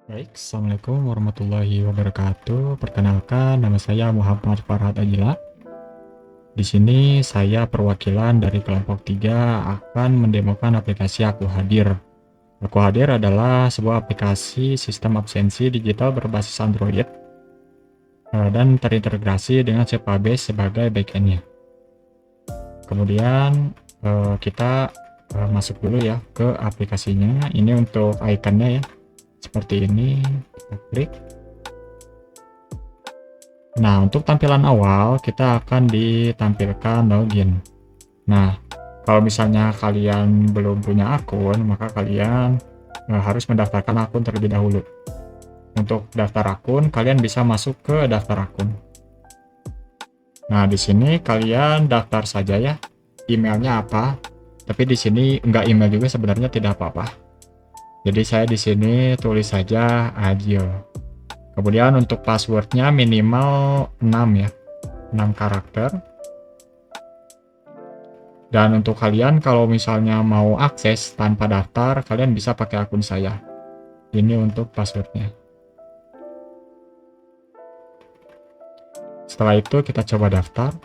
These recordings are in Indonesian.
Baik, Assalamualaikum warahmatullahi wabarakatuh. Perkenalkan, nama saya Muhammad Farhad Ajila. Di sini saya perwakilan dari kelompok 3 akan mendemokan aplikasi Aku Hadir. Aku Hadir adalah sebuah aplikasi sistem absensi digital berbasis Android dan terintegrasi dengan Supabase sebagai backend-nya. Kemudian kita masuk dulu ya ke aplikasinya. Ini untuk ikonnya ya. Seperti ini, kita klik. Nah, untuk tampilan awal, kita akan ditampilkan login. Nah, kalau misalnya kalian belum punya akun, maka kalian harus mendaftarkan akun terlebih dahulu. Untuk daftar akun, kalian bisa masuk ke daftar akun. Nah, di sini kalian daftar saja ya, emailnya apa. Tapi di sini nggak email juga sebenarnya tidak apa-apa. Jadi saya di sini tulis saja Adil. Kemudian untuk passwordnya minimal 6 ya, 6 karakter. Dan untuk kalian kalau misalnya mau akses tanpa daftar, kalian bisa pakai akun saya. Ini untuk passwordnya. Setelah itu kita coba daftar.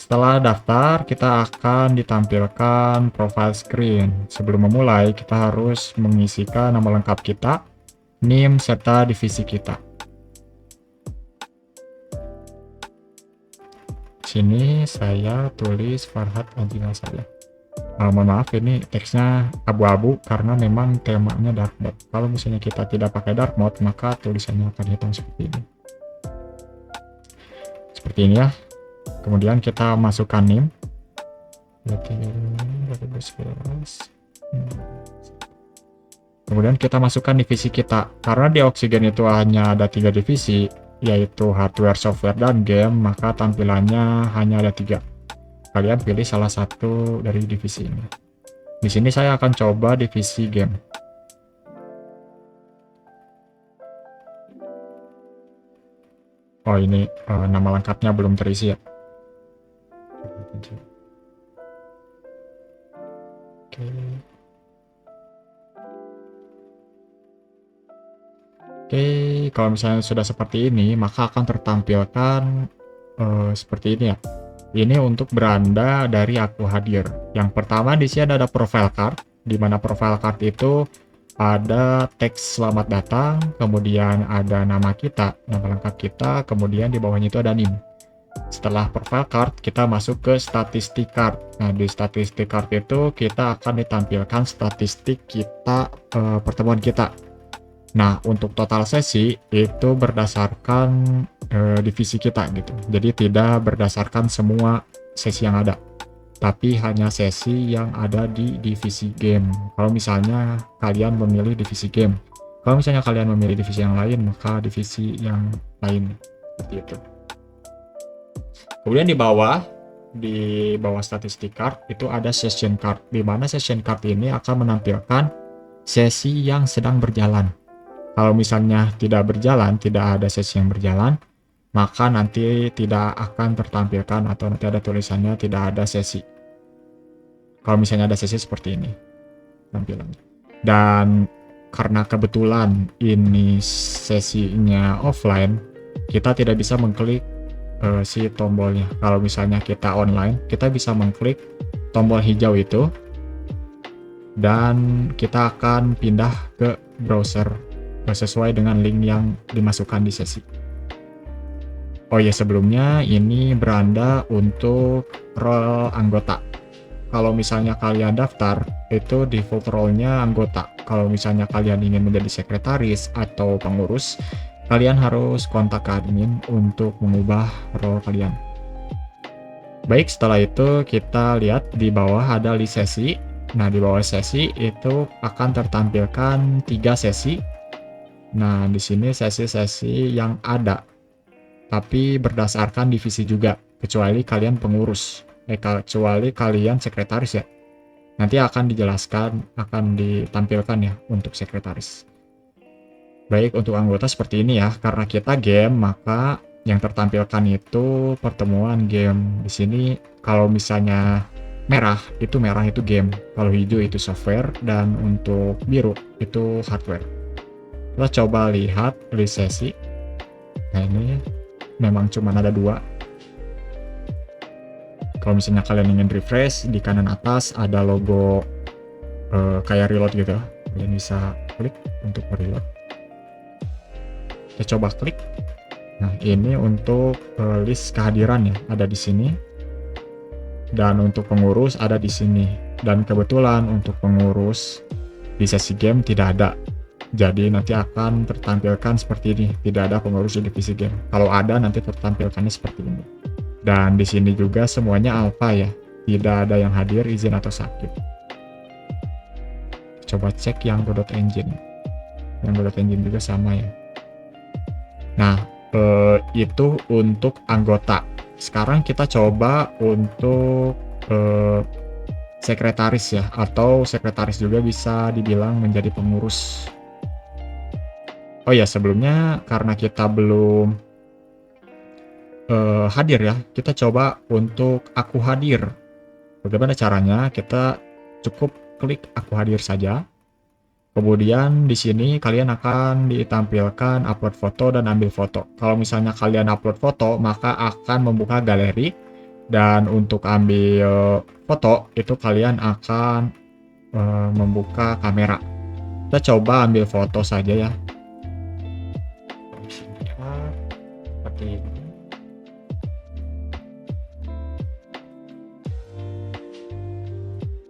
Setelah daftar, kita akan ditampilkan profile screen. Sebelum memulai, kita harus mengisikan nama lengkap kita, NIM, serta divisi kita. Sini saya tulis Farhad Ajila saja. Mohon maaf, ini teksnya abu-abu karena memang temanya dark mode. Kalau misalnya kita tidak pakai dark mode, maka tulisannya akan hitam seperti ini. Seperti ini ya. Kemudian kita masukkan NIM. Kemudian kita masukkan divisi kita. Karena di Oksigen itu hanya ada 3 divisi, yaitu hardware, software, dan game, maka tampilannya hanya ada 3. Kalian pilih salah satu dari divisi ini. Di sini saya akan coba divisi game. Oh, ini nama lengkapnya belum terisi ya. Oke. Oke, kalau misalnya sudah seperti ini, maka akan tertampilkan seperti ini ya. Ini untuk beranda dari Aku Hadir. Yang pertama di sini ada profile card, di mana profile card itu ada teks selamat datang, kemudian ada nama kita, nama lengkap kita, kemudian di bawahnya itu ada NIM. Setelah profile card, kita masuk ke statistik card. Nah, di statistik card itu kita akan ditampilkan statistik kita, pertemuan kita. Nah, untuk total sesi itu berdasarkan divisi kita gitu. Jadi tidak berdasarkan semua sesi yang ada, tapi hanya sesi yang ada di divisi game. Kalau misalnya kalian memilih divisi game, kalau misalnya kalian memilih divisi yang lain, maka divisi yang lain seperti itu. Kemudian di bawah statistik card itu ada session card, di mana session card ini akan menampilkan sesi yang sedang berjalan. Kalau misalnya tidak berjalan, tidak ada sesi yang berjalan, maka nanti tidak akan tertampilkan atau nanti ada tulisannya tidak ada sesi. Kalau misalnya ada sesi seperti ini tampilannya. Dan karena kebetulan ini sesinya offline, kita tidak bisa mengklik si tombolnya. Kalau misalnya kita online, kita bisa mengklik tombol hijau itu dan kita akan pindah ke browser sesuai dengan link yang dimasukkan di sesi. Oh ya, sebelumnya ini beranda untuk role anggota. Kalau misalnya kalian daftar, itu default role-nya anggota. Kalau misalnya kalian ingin menjadi sekretaris atau pengurus, kalian harus kontak ke admin untuk mengubah role kalian. Baik, setelah itu kita lihat di bawah ada list sesi. Nah, di bawah sesi itu akan tertampilkan 3 sesi. Nah, di sini sesi-sesi yang ada, tapi berdasarkan divisi juga, kecuali kalian pengurus, kecuali kalian sekretaris ya. Nanti akan dijelaskan, akan ditampilkan ya untuk sekretaris. Baik, untuk anggota seperti ini ya, karena kita game, maka yang tertampilkan itu pertemuan game. Di sini kalau misalnya merah itu game, kalau hijau itu software, dan untuk biru itu hardware. Kita coba lihat list sesi. Nah ini memang cuma ada 2. Kalau misalnya kalian ingin refresh, di kanan atas ada logo kayak reload gitu. Kalian bisa klik untuk reload. Kita coba klik. Nah ini untuk list kehadiran ya, ada di sini. Dan untuk pengurus ada di sini. Dan kebetulan untuk pengurus di sesi game tidak ada. Jadi nanti akan tertampilkan seperti ini, tidak ada pengurus di divisi game. Kalau ada nanti tertampilkannya seperti ini. Dan di sini juga semuanya alpha ya, tidak ada yang hadir, izin atau sakit. Coba cek yang Godot Engine. Yang Godot Engine juga sama ya. Nah, itu untuk anggota. Sekarang kita coba untuk sekretaris ya, atau sekretaris juga bisa dibilang menjadi pengurus. Oh ya, sebelumnya karena kita belum hadir ya, kita coba untuk aku hadir. Bagaimana caranya? Kita cukup klik aku hadir saja. Kemudian di sini kalian akan ditampilkan upload foto dan ambil foto. Kalau misalnya kalian upload foto, maka akan membuka galeri. Dan untuk ambil foto, itu kalian akan membuka kamera. Kita coba ambil foto saja ya. Seperti ini.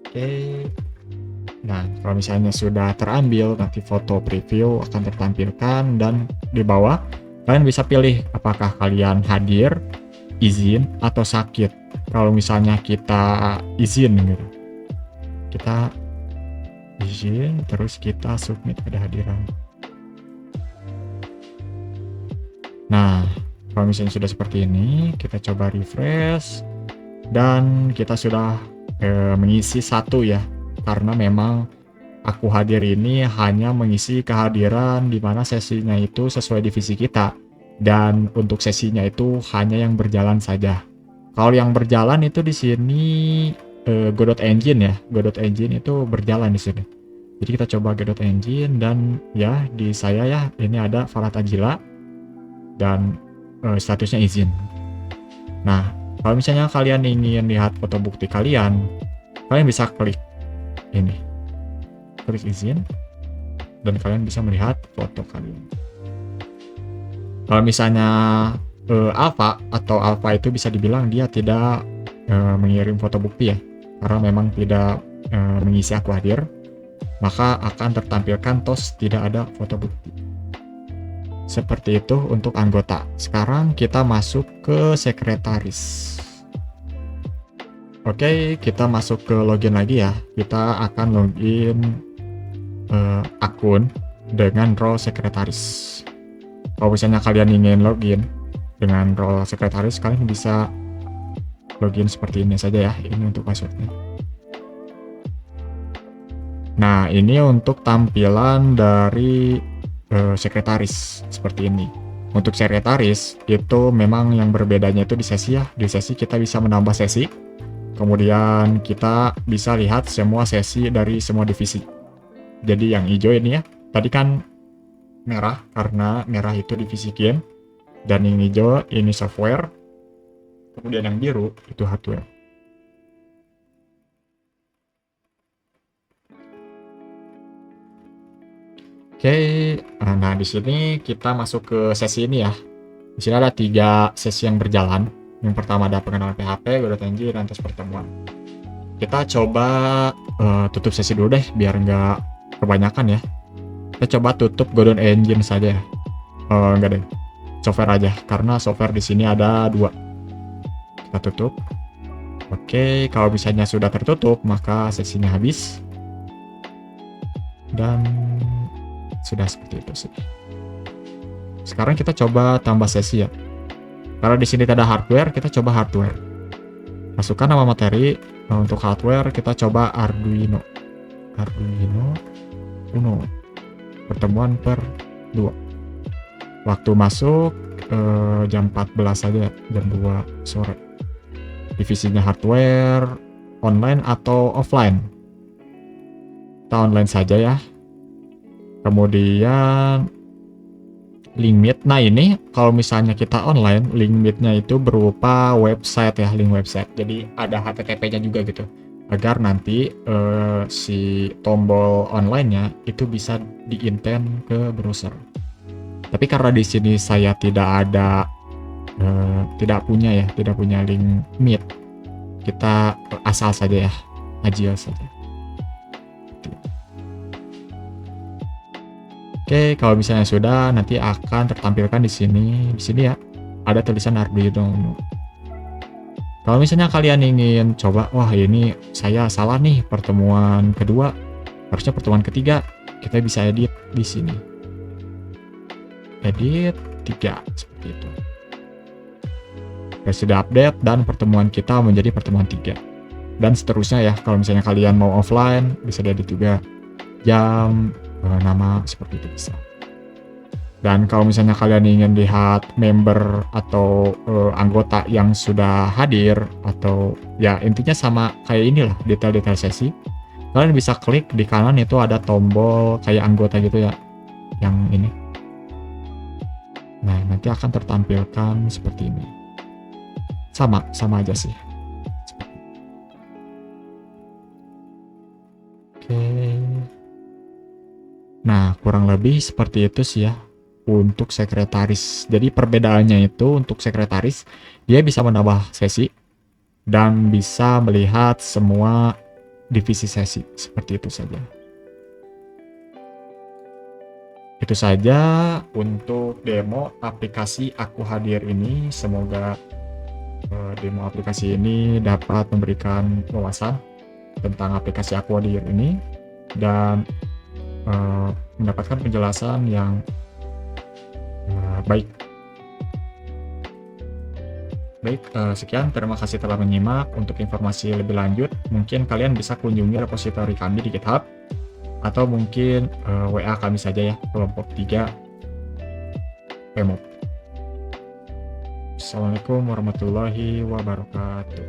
Oke. Nah, kalau misalnya sudah terambil, nanti foto preview akan tertampilkan dan di bawah kalian bisa pilih apakah kalian hadir, izin, atau sakit. Kalau misalnya kita izin gitu, kita izin, terus kita submit kehadiran. Nah, kalau misalnya sudah seperti ini, kita coba refresh dan kita sudah mengisi 1 ya. Karena memang aku hadir ini hanya mengisi kehadiran di mana sesinya itu sesuai divisi kita. Dan untuk sesinya itu hanya yang berjalan saja. Kalau yang berjalan itu di sini Godot Engine ya. Godot Engine itu berjalan di sini. Jadi kita coba Godot Engine dan ya di saya ya ini ada Farhat Ajila dan statusnya izin. Nah, kalau misalnya kalian ingin lihat foto bukti kalian bisa klik ini, klik izin, dan kalian bisa melihat foto kalian. Kalau misalnya alpha itu bisa dibilang dia tidak mengirim foto bukti ya, karena memang tidak mengisi aku hadir, maka akan tertampilkan tos tidak ada foto bukti. Seperti itu untuk anggota. Sekarang kita masuk ke sekretaris. Oke, kita masuk ke login lagi ya. Kita akan login akun dengan role sekretaris. Kalau misalnya kalian ingin login dengan role sekretaris, kalian bisa login seperti ini saja ya. Ini untuk passwordnya. Nah, ini untuk tampilan dari sekretaris seperti ini. Untuk sekretaris itu memang yang berbedanya itu di sesi ya. Di sesi kita bisa menambah sesi. Kemudian kita bisa lihat semua sesi dari semua divisi. Jadi yang hijau ini ya, tadi kan merah karena merah itu divisi game. Dan yang hijau ini software. Kemudian yang biru itu hardware. Oke, nah di sini kita masuk ke sesi ini ya. Di sini ada 3 sesi yang berjalan. Yang pertama ada pengenalan PHP, Godot Engine, dan tes pertemuan. Kita coba tutup sesi dulu deh, biar nggak kebanyakan ya. Kita coba tutup Godot Engine saja. Enggak deh, software aja, karena software di sini ada 2. Kita tutup. Oke, kalau misalnya sudah tertutup, maka sesinya habis. Dan sudah seperti itu sih. Sekarang kita coba tambah sesi ya. Karena di sini ada hardware, kita coba hardware. Masukkan nama materi. Nah, untuk hardware kita coba Arduino Uno. Pertemuan per 2. Waktu masuk jam 14 saja, jam 2 sore. Divisinya hardware, online atau offline. Kita online saja ya. Kemudian link meet. Nah ini kalau misalnya kita online, link meetnya itu berupa website ya, link website. Jadi ada HTTP-nya juga gitu. Agar nanti si tombol online-nya itu bisa di-intent ke browser. Tapi karena di sini saya tidak punya link meet, kita asal saja ya, ajil saja. Oke, kalau misalnya sudah, nanti akan tertampilkan di sini. Di sini ya, ada tulisan Arduino. Kalau misalnya kalian ingin coba, wah ini saya salah nih pertemuan kedua, harusnya pertemuan ketiga, kita bisa edit di sini. Edit 3 seperti itu. Sudah update dan pertemuan kita menjadi pertemuan 3. Dan seterusnya ya, kalau misalnya kalian mau offline, bisa diedit juga jam, nama, seperti itu bisa. Dan kalau misalnya kalian ingin lihat member atau anggota yang sudah hadir, atau ya intinya sama kayak inilah detail-detail sesi, kalian bisa klik di kanan itu ada tombol kayak anggota gitu ya, yang ini. Nah nanti akan tertampilkan seperti ini. Sama aja sih. Oke. Nah, kurang lebih seperti itu sih ya untuk sekretaris. Jadi perbedaannya itu untuk sekretaris, dia bisa menambah sesi dan bisa melihat semua divisi sesi. Seperti itu saja. Itu saja untuk demo aplikasi Aku Hadir ini. Semoga demo aplikasi ini dapat memberikan wawasan tentang aplikasi Aku Hadir ini dan mendapatkan penjelasan yang baik. Sekian, terima kasih telah menyimak. Untuk informasi lebih lanjut, mungkin kalian bisa kunjungi repositori kami di GitHub, atau mungkin WA kami saja ya, kelompok 3 PMOP. Assalamualaikum warahmatullahi wabarakatuh.